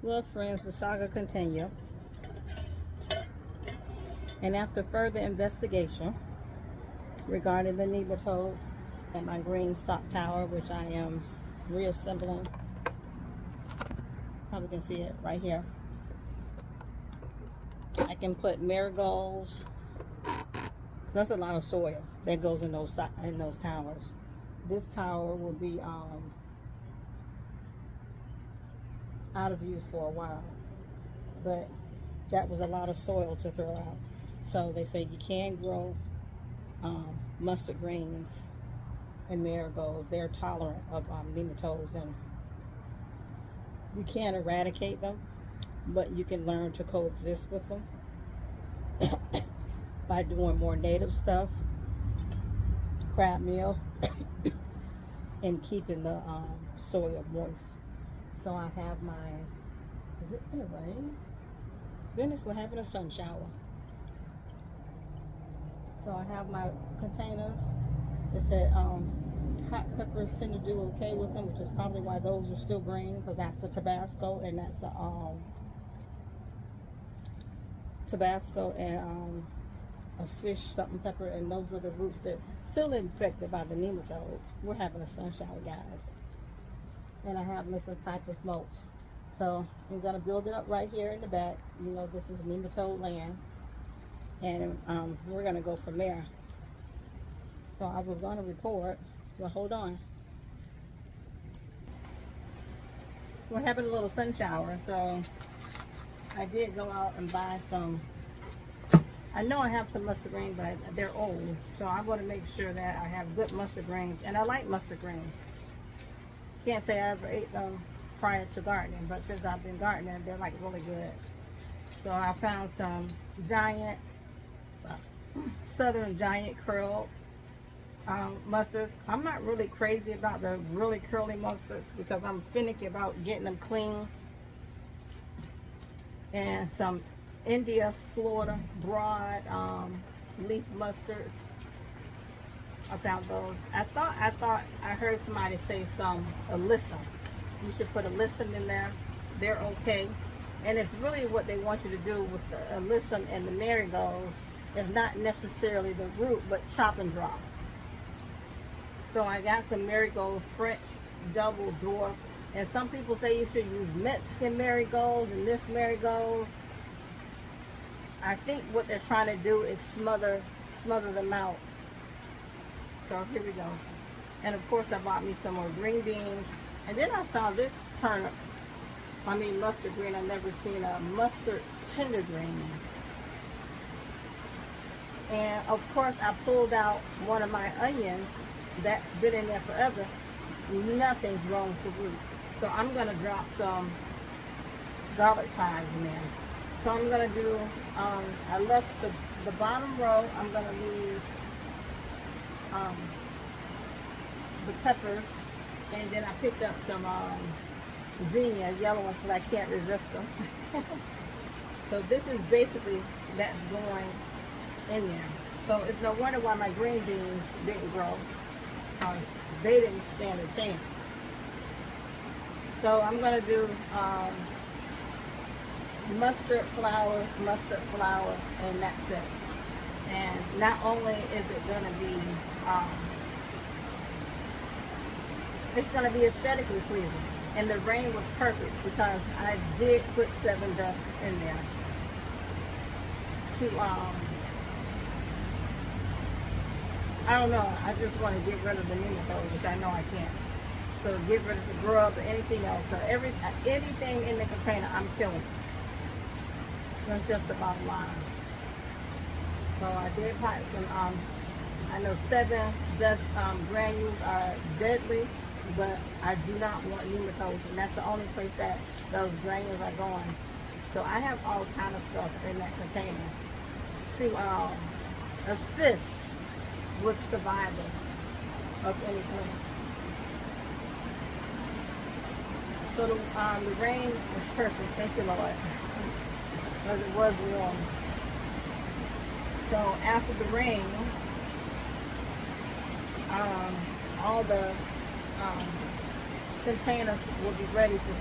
Well, friends, the saga continues. And after further investigation regarding the nematodes and my green stock tower, which I am reassembling, probably can see it right here. I can put marigolds. That's a lot of soil that goes in those towers. This tower will be out of use for a while, but that was a lot of soil to throw out. So they say you can grow mustard greens and marigolds. They're tolerant of nematodes, and you can't eradicate them, but you can learn to coexist with them by doing more native stuff, crab meal, and keeping the soil moist. So I have my, is it gonna rain? Goodness, we're having a sun shower. So I have my containers. It said hot peppers tend to do okay with them, which is probably why those are still green, because that's a Tabasco, and that's a Tabasco and a fish something pepper, and those were the roots that still infected by the nematode. We're having a sun shower, guys. And I have me some cypress mulch. So I'm gonna build it up right here in the back. You know, this is nematode land, and we're gonna go from there. So I was gonna record, but hold on. We're having a little sun shower, so I did go out and buy some. I know I have some mustard greens, but they're old, so I want to make sure that I have good mustard greens, and I like mustard greens. Can't say I ever ate them prior to gardening, but since I've been gardening, they're like really good. So I found some giant, southern giant curl mustards. I'm not really crazy about the really curly mustards because I'm finicky about getting them clean. And some India, Florida, broad leaf mustards. I found those. I thought I heard somebody say some alyssum. You should put alyssum in there. They're okay. And it's really what they want you to do with the alyssum and the marigolds is not necessarily the root, but chop and drop. So I got some marigold French double dwarf. And some people say you should use Mexican marigolds and this marigold. I think what they're trying to do is smother them out. So here we go. And of course I bought me some more green beans. And then I saw this turnip. I mean mustard green. I've never seen a mustard tender green. And of course I pulled out one of my onions that's been in there forever. Nothing's wrong with the root. So I'm gonna drop some garlic chives in there. So I'm gonna do, I left the bottom row, I'm gonna leave the peppers, and then I picked up some zinnia, yellow ones, because I can't resist them. So this is basically, that's going in there. So it's no wonder why my green beans didn't grow. They didn't stand a chance. So I'm going to do mustard flour, and that's it. And not only is it going to be, it's going to be aesthetically pleasing. And the rain was perfect because I did put 7 dust in there to, I don't know, I just want to get rid of the nematodes, which I know I can't. So get rid of the grub or anything else. So anything in the container, I'm killing. That's just the bottom line. So I did put some, I know 7 dust granules are deadly, but I do not want nematodes, and that's the only place that those granules are going. So I have all kind of stuff in that container to assist with survival of any plant. So the rain was perfect, thank you Lord, because it was warm. So after the rain, all the containers will be ready to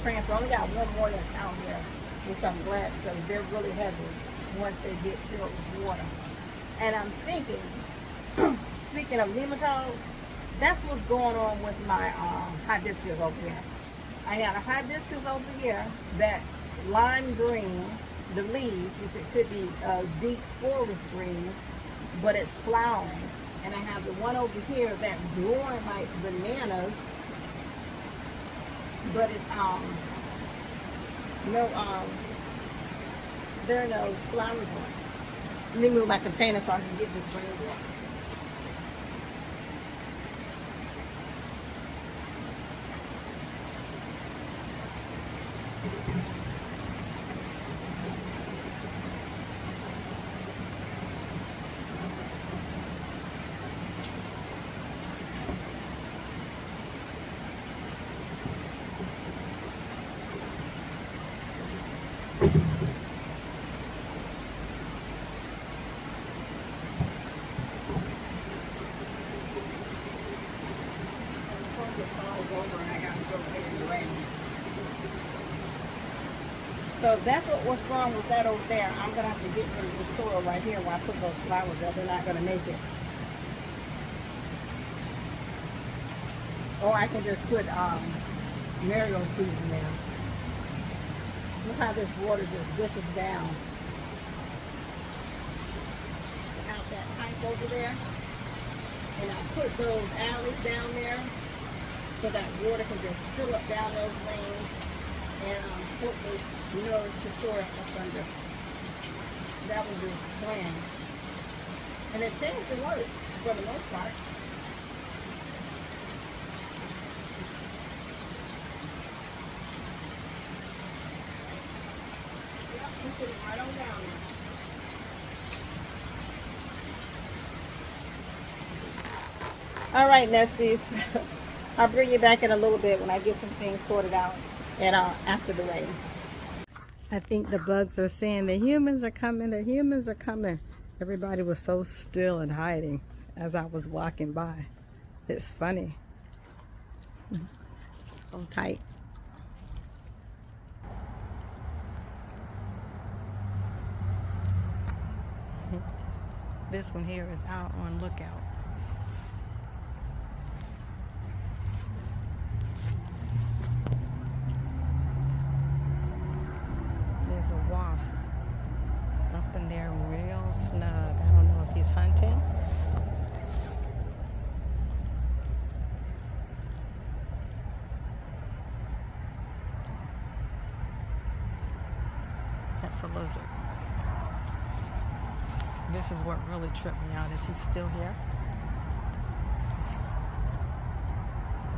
transfer. I only got one more that's out here, which I'm glad because they're really heavy once they get filled with water. And I'm thinking, speaking of nematodes, that's what's going on with my hibiscus over here. I got a hibiscus over here that's lime green, the leaves, which it could be deep forest green, but it's flowering. And I have the one over here that's growing like bananas, but it's there are no flowers on it. Let me move my container so I can get this rainwater. So that's what's wrong with that over there. I'm going to have to get rid of the soil right here where I put those flowers up. They're not going to make it. Or I can just put Marigold seeds in there. Look how this water just dishes down out that pipe over there. And I put those alleys down there so that water can just fill up down those lanes and hopefully nourish the soil up under. That was the plan. And it seems to work for the most part. Yep, just put it right on down there. All right, Nesties. I'll bring you back in a little bit when I get some things sorted out and after the rain. I think the bugs are saying the humans are coming, the humans are coming. Everybody was so still and hiding as I was walking by. It's funny. Hold tight. This one here is out on lookout. There's a wasp up in there real snug. I don't know if he's hunting. That's a lizard. This is what really tripped me out. Is he still here?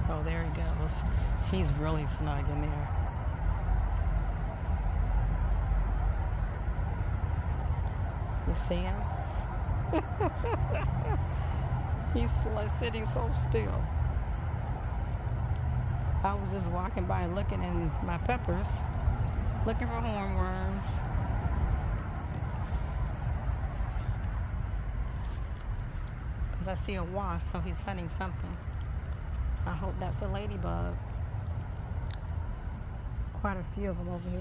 Oh, there he goes. He's really snug in there. You see him? He's sitting so still. I was just walking by looking in my peppers, looking for hornworms. Because I see a wasp, so he's hunting something. I hope that's a ladybug. There's quite a few of them over here.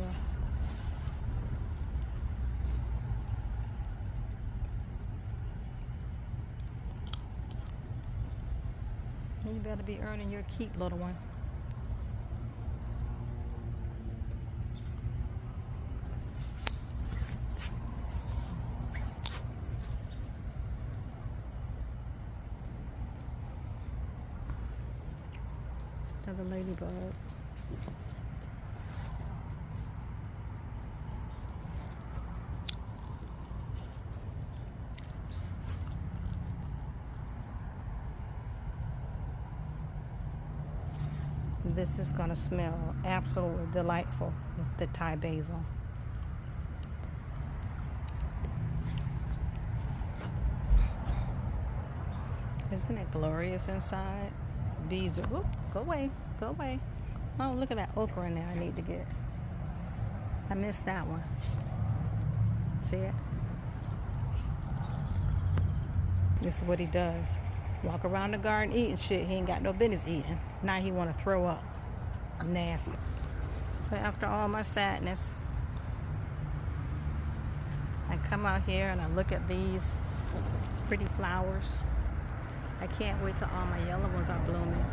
You better be earning your keep, little one. It's another ladybug. This is going to smell absolutely delightful with the Thai basil. Isn't it glorious inside? Bees are, whoop, go away, go away. Oh, look at that okra in there I need to get. I missed that one. See it? This is what he does. Walk around the garden eating shit he ain't got no business eating. Now he want to throw up. Nasty. So after all my sadness, I come out here and I look at these pretty flowers. I can't wait till all my yellow ones are blooming.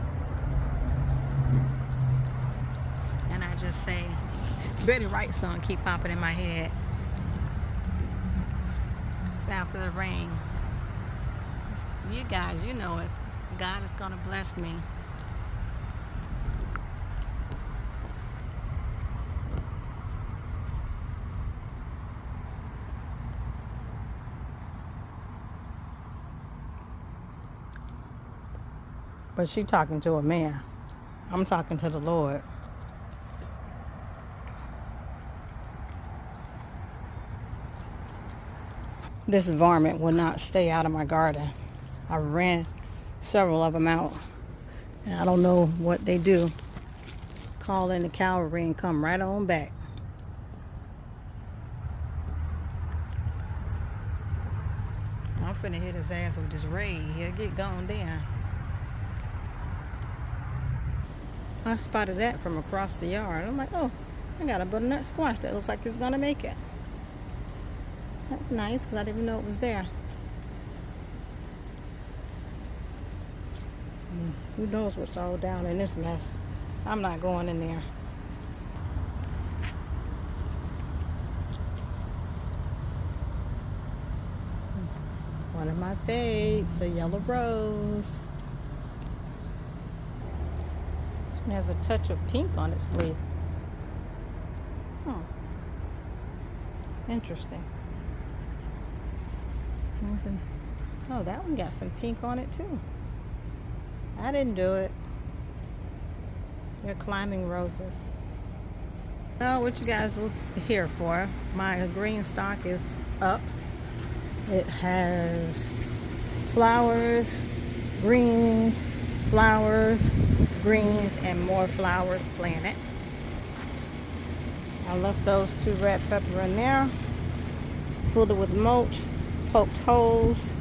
And I just say, Betty Wright song keep popping in my head. After the rain. You guys, you know it. God is gonna bless me. But she talking to a man. I'm talking to the Lord. This varmint will not stay out of my garden. I ran several of them out. And I don't know what they do. Call in the cavalry and come right on back. I'm finna hit his ass with this raid. He'll get gone down. I spotted that from across the yard. I'm like, oh, I got a butternut squash that looks like it's gonna make it. That's nice because I didn't even know it was there. Who knows what's all down in this mess. I'm not going in there. One of my faves, a yellow rose. This one has a touch of pink on its leaf. Oh, interesting. Oh, that one got some pink on it too. I didn't do it. They're climbing roses. Well, what you guys were here for? My green stock is up. It has flowers, greens, and more flowers planted. I left those 2 red pepper in there. Filled it with mulch. Poked holes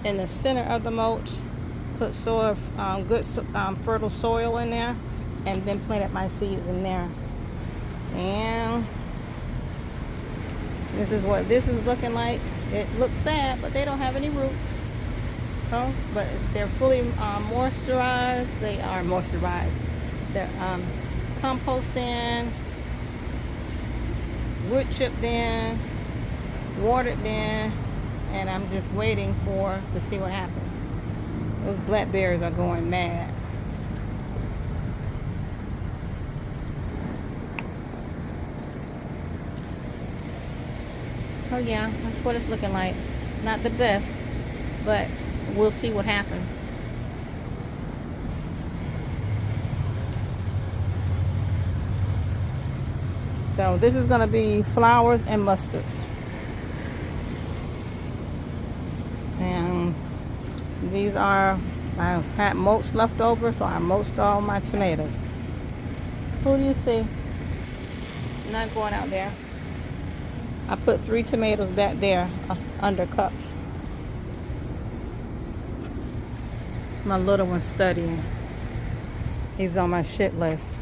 in the center of the mulch, put soil, good fertile soil in there, and then planted my seeds in there. And this is what this is looking like. It looks sad, but they don't have any roots. Oh, but they're fully moisturized. They are moisturized. They're composted in, wood chipped in, watered in. And I'm just waiting to see what happens. Those blackberries are going mad. Oh yeah, that's what it's looking like. Not the best, but we'll see what happens. So this is gonna be flowers and mustards. And these are, I had mulch left over, so I mulched all my tomatoes. Who do you see? I'm not going out there. I put 3 tomatoes back there under cups. My little one's studying. He's on my shit list.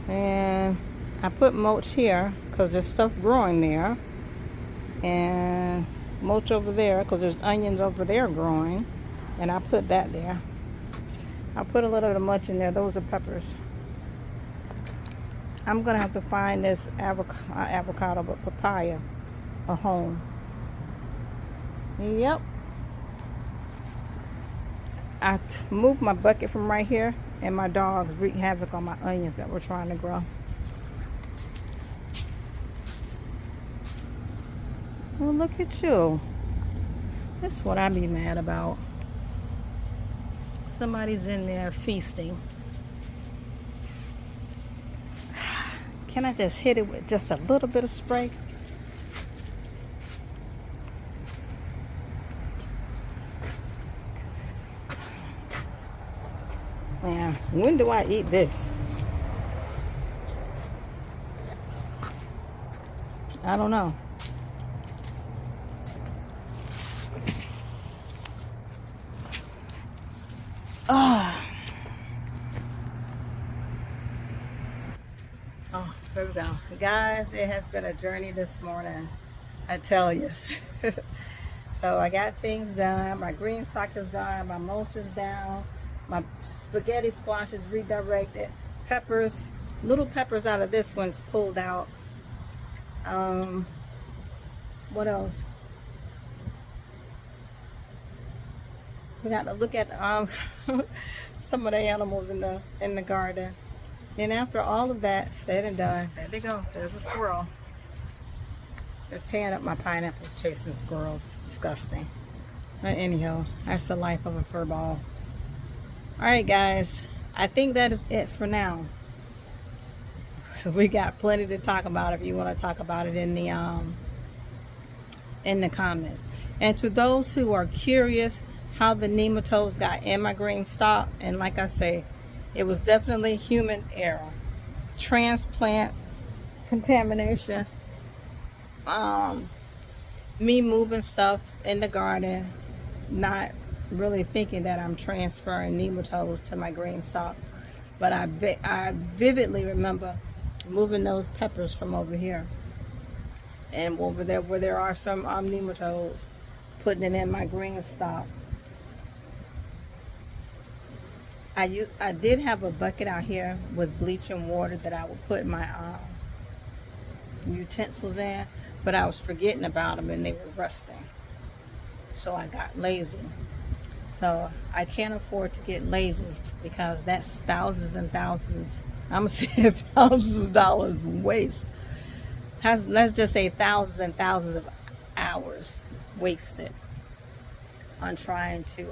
And I put mulch here because there's stuff growing there. And mulch over there because there's onions over there growing, and I put that there. I put a little bit of mulch in there. Those are peppers. I'm gonna have to find this avocado, but papaya, a home. Yep. I moved my bucket from right here, and my dogs wreaked havoc on my onions that we're trying to grow. Well, look at you. That's what I be mad about. Somebody's in there feasting. Can I just hit it with just a little bit of spray? Man, when do I eat this? I don't know. Oh, there we go. Guys, it has been a journey this morning, I tell you. So I got things done. My green stock is done. My mulch is down. My spaghetti squash is redirected. Peppers, little peppers out of this one's pulled out. What else? We got to look at some of the animals in the garden. And after all of that said and done, there they go. There's a squirrel. They're tearing up my pineapples, chasing squirrels. It's disgusting. But anyhow, that's the life of a furball. Alright guys, I think that is it for now. We got plenty to talk about if you want to talk about it in the comments. And to those who are curious how the nematodes got in my green stalk, and like I say, it was definitely human error. Transplant contamination. Me moving stuff in the garden, not really thinking that I'm transferring nematodes to my green stalk. But I vividly remember moving those peppers from over here. And over there where there are some nematodes, putting it in my green stalk. I did have a bucket out here with bleach and water that I would put my utensils in, but I was forgetting about them and they were rusting. So I got lazy. So I can't afford to get lazy because that's thousands and thousands. I'm saying thousands of dollars waste. Let's just say thousands and thousands of hours wasted on trying to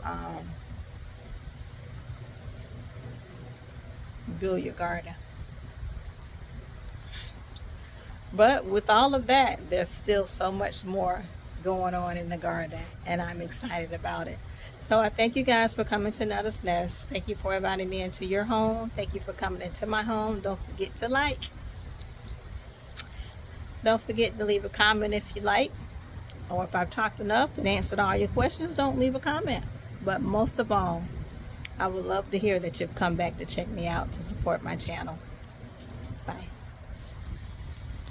build your garden. But with all of that, there's still so much more going on in the garden, and I'm excited about it. So I thank you guys for coming to Nutta's Nest. Thank you for inviting me into your home. Thank you for coming into my home. Don't forget to like. Don't forget to leave a comment if you like, or if I've talked enough and answered all your questions, don't leave a comment. But most of all, I would love to hear that you've come back to check me out to support my channel. Bye.